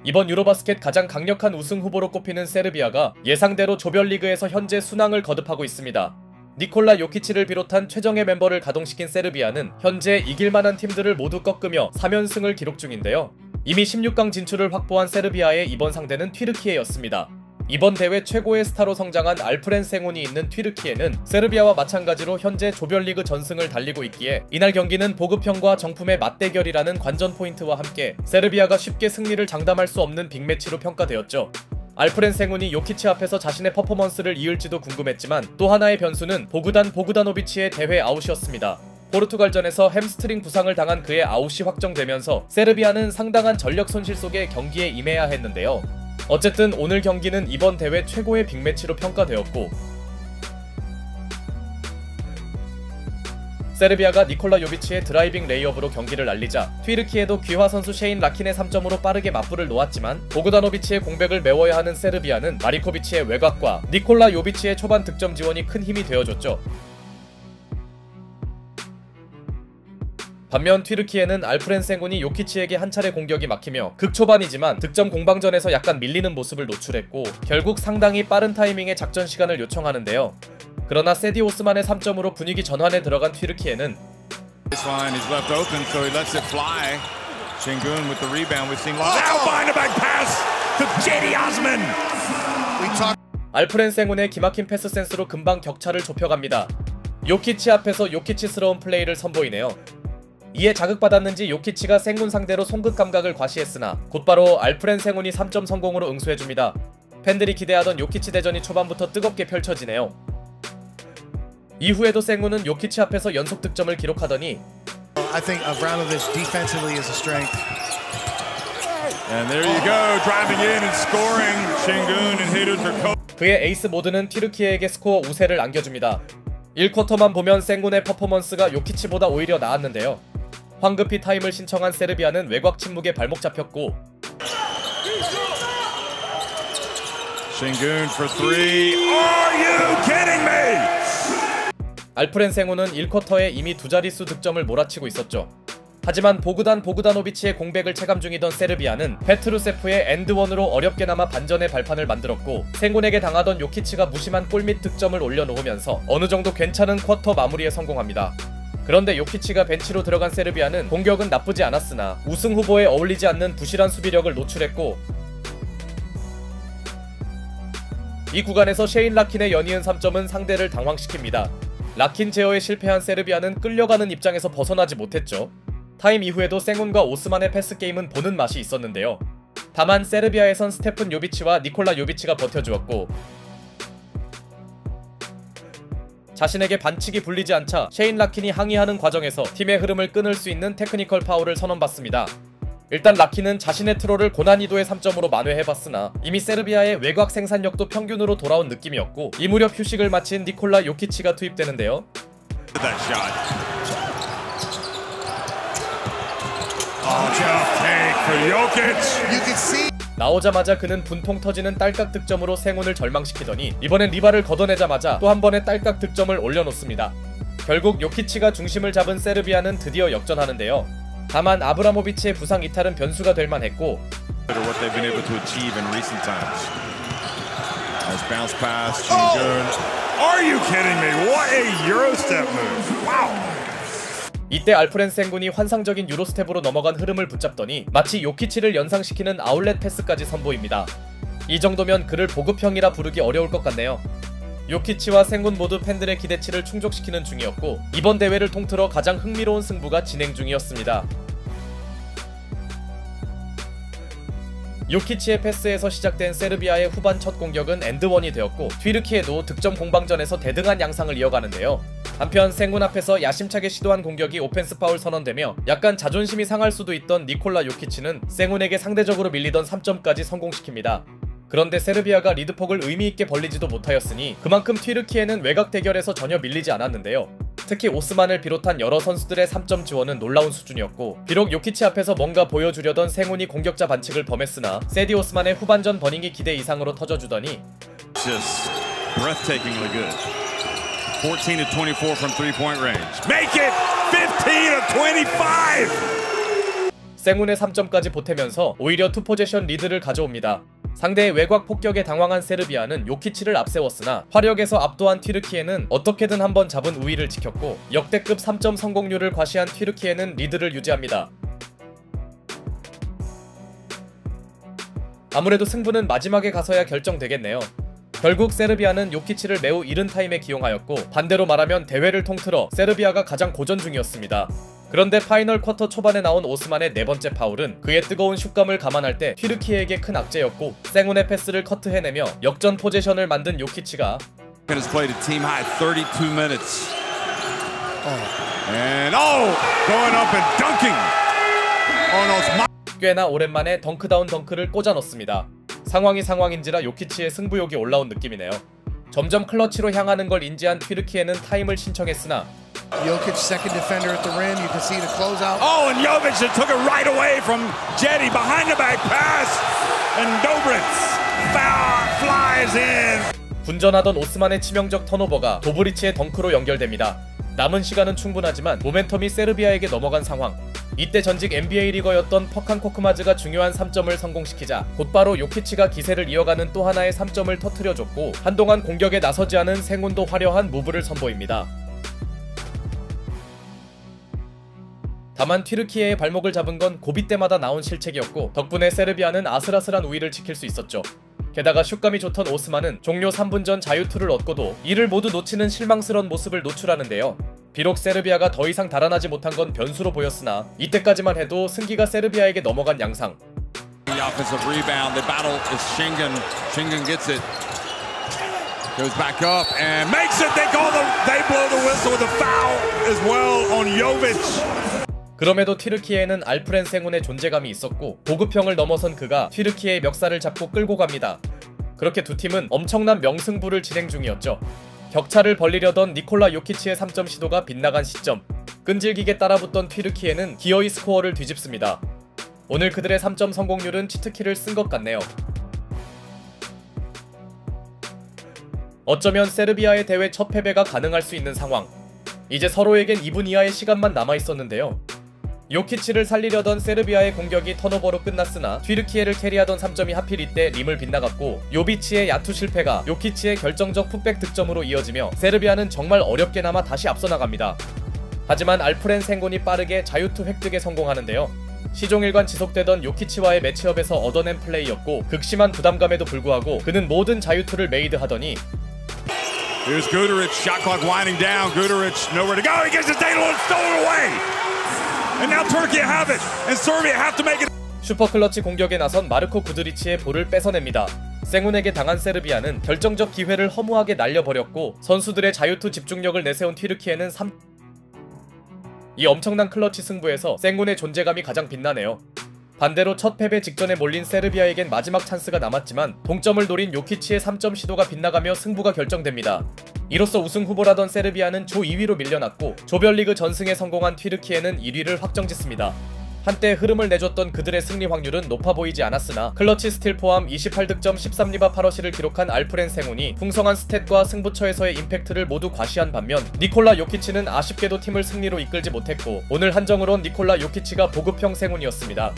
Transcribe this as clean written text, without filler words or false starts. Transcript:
이번 유로바스켓 가장 강력한 우승 후보로 꼽히는 세르비아가 예상대로 조별리그에서 현재 순항을 거듭하고 있습니다. 니콜라 요키치를 비롯한 최정예 멤버를 가동시킨 세르비아는 현재 이길만한 팀들을 모두 꺾으며 3연승을 기록 중인데요. 이미 16강 진출을 확보한 세르비아의 이번 상대는 튀르키예였습니다. 이번 대회 최고의 스타로 성장한 알프렌 생훈이 있는 튀르키예는 세르비아와 마찬가지로 현재 조별리그 전승을 달리고 있기에 이날 경기는 보급형과 정품의 맞대결이라는 관전 포인트와 함께 세르비아가 쉽게 승리를 장담할 수 없는 빅매치로 평가되었죠. 알프렌 생훈이 요키치 앞에서 자신의 퍼포먼스를 이을지도 궁금했지만 또 하나의 변수는 보그단 보그다노비치의 대회 아웃이었습니다. 포르투갈전에서 햄스트링 부상을 당한 그의 아웃이 확정되면서 세르비아는 상당한 전력 손실 속에 경기에 임해야 했는데요. 어쨌든 오늘 경기는 이번 대회 최고의 빅매치로 평가되었고 세르비아가 니콜라 요비치의 드라이빙 레이업으로 경기를 날리자 튀르키예도 귀화 선수 셰인 라킨의 3점으로 빠르게 맞불을 놓았지만 보그다노비치의 공백을 메워야 하는 세르비아는 마리코비치의 외곽과 니콜라 요비치의 초반 득점 지원이 큰 힘이 되어줬죠. 반면 튀르키예는 알프렌 생훈이 요키치에게 한 차례 공격이 막히며 극초반이지만 득점 공방전에서 약간 밀리는 모습을 노출했고 결국 상당히 빠른 타이밍의 작전 시간을 요청하는데요. 그러나 세디 오스만의 3점으로 분위기 전환에 들어간 튀르키예는 알프렌 생훈의 기막힌 패스 센스로 금방 격차를 좁혀갑니다. 요키치 앞에서 요키치스러운 플레이를 선보이네요. 이에 자극받았는지 요키치가 생훈 상대로 송긋 감각을 과시했으나 곧바로 알프렌 생훈이 3점 성공으로 응수해줍니다. 팬들이 기대하던 요키치 대전이 초반부터 뜨겁게 펼쳐지네요. 이후에도 생훈은 요키치 앞에서 연속 득점을 기록하더니 그의 에이스 모드는 튀르키예에게 스코어 우세를 안겨줍니다. 1쿼터만 보면 생훈의 퍼포먼스가 요키치보다 오히려 나았는데요. 황급히 타임을 신청한 세르비아는 외곽 침묵에 발목 잡혔고 알프렌 생훈은 1쿼터에 이미 두 자릿수 득점을 몰아치고 있었죠. 하지만 보그다노비치의 공백을 체감 중이던 세르비아는 페트루세프의 엔드원으로 어렵게나마 반전의 발판을 만들었고 생훈에게 당하던 요키치가 무심한 골밑 득점을 올려놓으면서 어느정도 괜찮은 쿼터 마무리에 성공합니다. 그런데 요키치가 벤치로 들어간 세르비아는 공격은 나쁘지 않았으나 우승 후보에 어울리지 않는 부실한 수비력을 노출했고 이 구간에서 셰인 라킨의 연이은 3점은 상대를 당황시킵니다. 라킨 제어에 실패한 세르비아는 끌려가는 입장에서 벗어나지 못했죠. 타임 이후에도 생훈과 오스만의 패스 게임은 보는 맛이 있었는데요. 다만 세르비아에선 스테픈 요비치와 니콜라 요비치가 버텨주었고 자신에게 반칙이 불리지 않자 셰인 라킨이 항의하는 과정에서 팀의 흐름을 끊을 수 있는 테크니컬 파울을 선언받습니다. 일단 라킨은 자신의 트롤을 고난이도의 3점으로 만회해봤으나 이미 세르비아의 외곽 생산력도 평균으로 돌아온 느낌이었고 이 무렵 휴식을 마친 니콜라 요키치가 투입되는데요. 나오자마자 그는 분통 터지는 딸깍 득점으로 생훈을 절망시키더니 이번엔 리바를 걷어내자마자 또 한 번의 딸깍 득점을 올려놓습니다. 결국 요키치가 중심을 잡은 세르비아는 드디어 역전하는데요. 다만 아브라모비치의 부상 이탈은 변수가 될 만했고 이때 알프렌 생훈이 환상적인 유로스텝으로 넘어간 흐름을 붙잡더니 마치 요키치를 연상시키는 아울렛 패스까지 선보입니다. 이 정도면 그를 보급형이라 부르기 어려울 것 같네요. 요키치와 생훈 모두 팬들의 기대치를 충족시키는 중이었고 이번 대회를 통틀어 가장 흥미로운 승부가 진행 중이었습니다. 요키치의 패스에서 시작된 세르비아의 후반 첫 공격은 엔드원이 되었고 튀르키예도 득점 공방전에서 대등한 양상을 이어가는데요. 한편 생훈 앞에서 야심차게 시도한 공격이 오펜스 파울 선언되며 약간 자존심이 상할 수도 있던 니콜라 요키치는 생훈에게 상대적으로 밀리던 3점까지 성공시킵니다. 그런데 세르비아가 리드폭을 의미있게 벌리지도 못하였으니 그만큼 튀르키예는 외곽 대결에서 전혀 밀리지 않았는데요. 특히 오스만을 비롯한 여러 선수들의 3점 지원은 놀라운 수준이었고 비록 요키치 앞에서 뭔가 보여주려던 생훈이 공격자 반칙을 범했으나 세디 오스만의 후반전 버닝이 기대 이상으로 터져주더니 14-24 from 3-point range. Make it 15-25. 생운의 3점까지 보태면서 오히려 투포제션 리드를 가져옵니다. 상대의 외곽 폭격에 당황한 세르비아는 요키치를 앞세웠으나 화력에서 압도한 튀르키예는 어떻게든 한번 잡은 우위를 지켰고 역대급 3점 성공률을 과시한 튀르키예는 리드를 유지합니다. 아무래도 승부는 마지막에 가서야 결정되겠네요. 결국 세르비아는 요키치를 매우 이른 타임에 기용하였고 반대로 말하면 대회를 통틀어 세르비아가 가장 고전 중이었습니다. 그런데 파이널 쿼터 초반에 나온 오스만의 네 번째 파울은 그의 뜨거운 슛감을 감안할 때 튀르키예에게 큰 악재였고 생운의 패스를 커트해내며 역전 포지션을 만든 요키치가 꽤나 오랜만에 덩크다운 덩크를 꽂아 넣습니다. 상황이 상황인지라 요키치의 승부욕이 올라온 느낌이네요. 점점 클러치로 향하는 걸 인지한 튀르키예는 타임을 신청했으나 Jokic, second defender at the rim. You can see the closeout. Oh, and Jovic took it right away from Jetty behind the back pass, and Dobrits flies in. 분전하던 오스만의 치명적 턴오버가 도브리치의 덩크로 연결됩니다. 남은 시간은 충분하지만 모멘텀이 세르비아에게 넘어간 상황. 이때 전직 NBA 리거였던 퍼칸 코크마즈가 중요한 3점을 성공시키자 곧바로 요키치가 기세를 이어가는 또 하나의 3점을 터뜨려줬고 한동안 공격에 나서지 않은 생운도 화려한 무브를 선보입니다. 다만 튀르키예의 발목을 잡은 건 고비 때마다 나온 실책이었고 덕분에 세르비아는 아슬아슬한 우위를 지킬 수 있었죠. 게다가 슛감이 좋던 오스만은 종료 3분 전 자유투를 얻고도 이를 모두 놓치는 실망스러운 모습을 노출하는데요. 비록 세르비아가 더 이상 달아나지 못한 건 변수로 보였으나 이때까지만 해도 승기가 세르비아에게 넘어간 양상. Goes back up and makes it. They blow the whistle with a foul as well on Jovic. 그럼에도 튀르키예는 알프렌 생운의 존재감이 있었고 보급형을 넘어선 그가 튀르키예의 멱살을 잡고 끌고 갑니다. 그렇게 두 팀은 엄청난 명승부를 진행 중이었죠. 격차를 벌리려던 니콜라 요키치의 3점 시도가 빗나간 시점. 끈질기게 따라붙던 튀르키예는 기어이 스코어를 뒤집습니다. 오늘 그들의 3점 성공률은 치트키를 쓴 것 같네요. 어쩌면 세르비아의 대회 첫 패배가 가능할 수 있는 상황. 이제 서로에겐 2분 이하의 시간만 남아있었는데요. 요키치를 살리려던 세르비아의 공격이 턴오버로 끝났으나 튀르키예를 캐리하던 3점이 하필 이때 림을 빗나갔고 요비치의 야투 실패가 요키치의 결정적 풋백 득점으로 이어지며 세르비아는 정말 어렵게나마 다시 앞서 나갑니다. 하지만 알프렌 생곤이 빠르게 자유투 획득에 성공하는데요. 시종일관 지속되던 요키치와의 매치업에서 얻어낸 플레이였고 극심한 부담감에도 불구하고 그는 모든 자유투를 메이드하더니 Here's Guduric, shot clock winding down. Guduric nowhere to go. He gets the Daylo and stolen away. And now Turkey have it, and Serbia have to make it. 슈퍼클러치 공격에 나선 마르코 구드리치의 볼을 뺏어냅니다. 생운에게 당한 세르비아는 결정적 기회를 허무하게 날려버렸고 선수들의 자유투 집중력을 내세운 튀르키예는 이 엄청난 클러치 승부에서 생운의 존재감이 가장 빛나네요. 반대로 첫 패배 직전에 몰린 세르비아에겐 마지막 찬스가 남았지만 동점을 노린 요키치의 3점 시도가 빗나가며 승부가 결정됩니다. 이로써 우승 후보라던 세르비아는 조 2위로 밀려났고 조별리그 전승에 성공한 튀르키예는 1위를 확정짓습니다. 한때 흐름을 내줬던 그들의 승리 확률은 높아 보이지 않았으나 클러치 스틸 포함 28득점 13리바 8어시를 기록한 알프렌 생운이 풍성한 스탯과 승부처에서의 임팩트를 모두 과시한 반면 니콜라 요키치는 아쉽게도 팀을 승리로 이끌지 못했고 오늘 한정으론 니콜라 요키치가 보급형 생운이었습니다.